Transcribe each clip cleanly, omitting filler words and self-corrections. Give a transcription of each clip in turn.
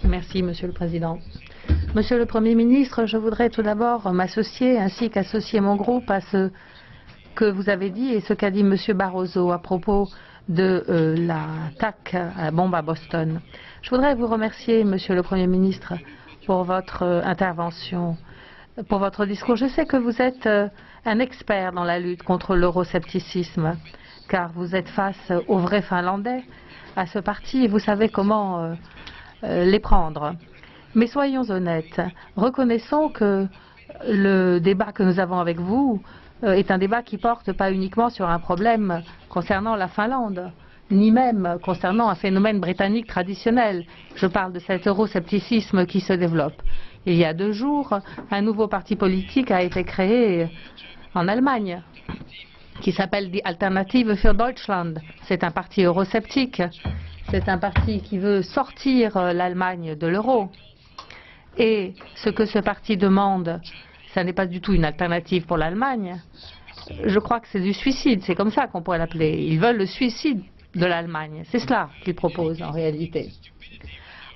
Merci, Monsieur le Président. Monsieur le Premier ministre, je voudrais tout d'abord m'associer ainsi qu'associer mon groupe à ce que vous avez dit et ce qu'a dit Monsieur Barroso à propos de l'attaque à la bombe à Boston. Je voudrais vous remercier, Monsieur le Premier ministre, pour votre intervention, pour votre discours. Je sais que vous êtes un expert dans la lutte contre l'euroscepticisme, car vous êtes face aux vrais Finlandais, à ce parti, et vous savez comment les prendre. Mais soyons honnêtes, reconnaissons que le débat que nous avons avec vous est un débat qui porte pas uniquement sur un problème concernant la Finlande, ni même concernant un phénomène britannique traditionnel. Je parle de cet euroscepticisme qui se développe. Il y a 2 jours, un nouveau parti politique a été créé en Allemagne, qui s'appelle Die Alternative für Deutschland. C'est un parti eurosceptique. C'est un parti qui veut sortir l'Allemagne de l'euro. Et ce que ce parti demande, ça n'est pas du tout une alternative pour l'Allemagne. Je crois que c'est du suicide, c'est comme ça qu'on pourrait l'appeler. Ils veulent le suicide de l'Allemagne. C'est cela qu'ils proposent en réalité.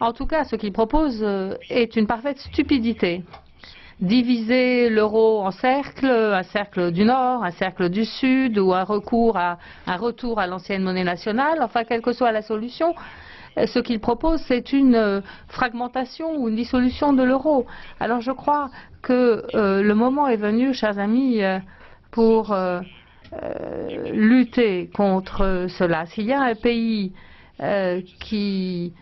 En tout cas, ce qu'ils proposent est une parfaite stupidité. Diviser l'euro en cercles, un cercle du Nord, un cercle du Sud, ou un retour à l'ancienne monnaie nationale, enfin, quelle que soit la solution, ce qu'ils proposent, c'est une fragmentation ou une dissolution de l'euro. Alors je crois que le moment est venu, chers amis, pour lutter contre cela. S'il y a un pays qui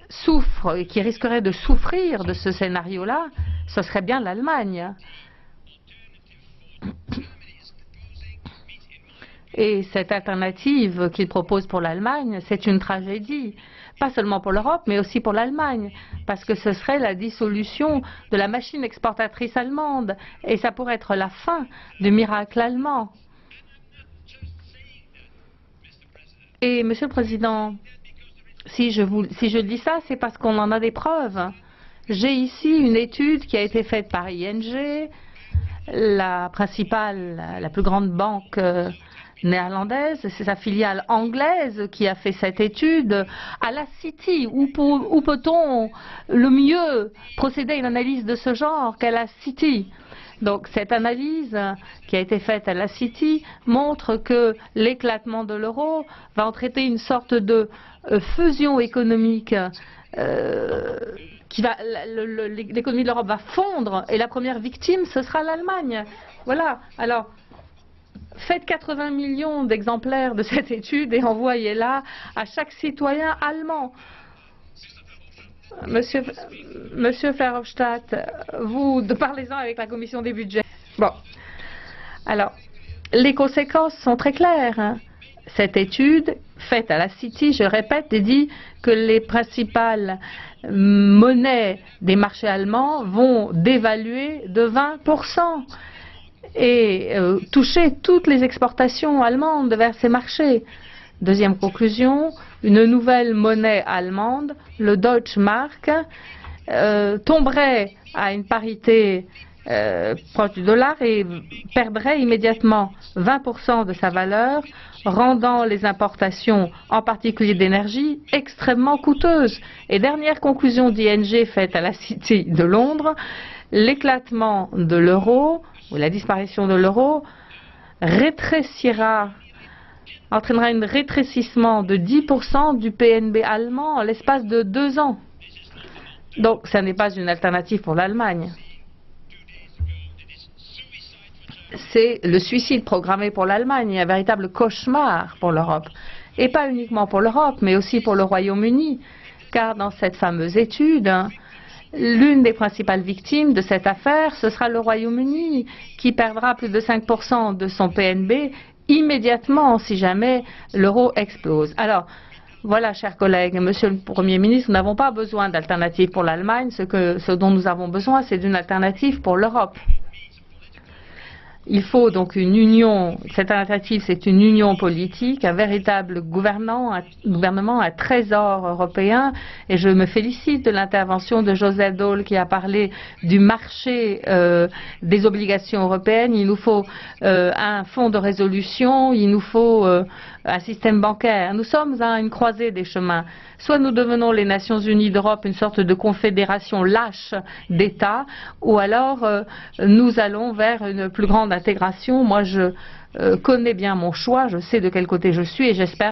souffre et qui risquerait de souffrir de ce scénario-là, ce serait bien l'Allemagne. Et cette alternative qu'il propose pour l'Allemagne, c'est une tragédie, pas seulement pour l'Europe, mais aussi pour l'Allemagne, parce que ce serait la dissolution de la machine exportatrice allemande, et ça pourrait être la fin du miracle allemand. Et, Monsieur le Président, si je dis ça, c'est parce qu'on en a des preuves. J'ai ici une étude qui a été faite par ING, la plus grande banque néerlandaise, c'est sa filiale anglaise qui a fait cette étude à la City. Où peut-on le mieux procéder à une analyse de ce genre qu'à la City? Donc cette analyse qui a été faite à la City montre que l'éclatement de l'euro va entraîner une sorte de fusion économique l'économie de l'Europe va fondre et la première victime, ce sera l'Allemagne. Voilà. Alors, faites 80 millions d'exemplaires de cette étude et envoyez-la à chaque citoyen allemand. Monsieur Verhofstadt, vous parlez-en avec la commission des budgets. Bon. Alors, les conséquences sont très claires. Cette étude, faite à la City, je répète, dit que les principales monnaies des marchés allemands vont dévaluer de 20% et toucher toutes les exportations allemandes vers ces marchés. Deuxième conclusion, une nouvelle monnaie allemande, le Deutsche Mark, tomberait à une parité proche du dollar et perdrait immédiatement 20% de sa valeur, rendant les importations, en particulier d'énergie, extrêmement coûteuses. Et dernière conclusion d'ING faite à la City de Londres, l'éclatement de l'euro, ou la disparition de l'euro, entraînera un rétrécissement de 10% du PNB allemand en l'espace de 2 ans. Donc, ça n'est pas une alternative pour l'Allemagne. C'est le suicide programmé pour l'Allemagne, un véritable cauchemar pour l'Europe. Et pas uniquement pour l'Europe, mais aussi pour le Royaume-Uni, car dans cette fameuse étude, l'une des principales victimes de cette affaire, ce sera le Royaume-Uni, qui perdra plus de 5% de son PNB immédiatement si jamais l'euro explose. Alors, voilà, chers collègues, Monsieur le Premier ministre, nous n'avons pas besoin d'alternative pour l'Allemagne. Ce dont nous avons besoin, c'est d'une alternative pour l'Europe. Il faut donc une union, cette alternative c'est une union politique, un véritable gouvernement, un trésor européen, et je me félicite de l'intervention de Joseph Daul qui a parlé du marché des obligations européennes. Il nous faut un fonds de résolution, il nous faut un système bancaire. Nous sommes à une croisée des chemins. Soit nous devenons les Nations Unies d'Europe, une sorte de confédération lâche d'États, ou alors nous allons vers une plus grande intégration. Moi, je connais bien mon choix, je sais de quel côté je suis et j'espère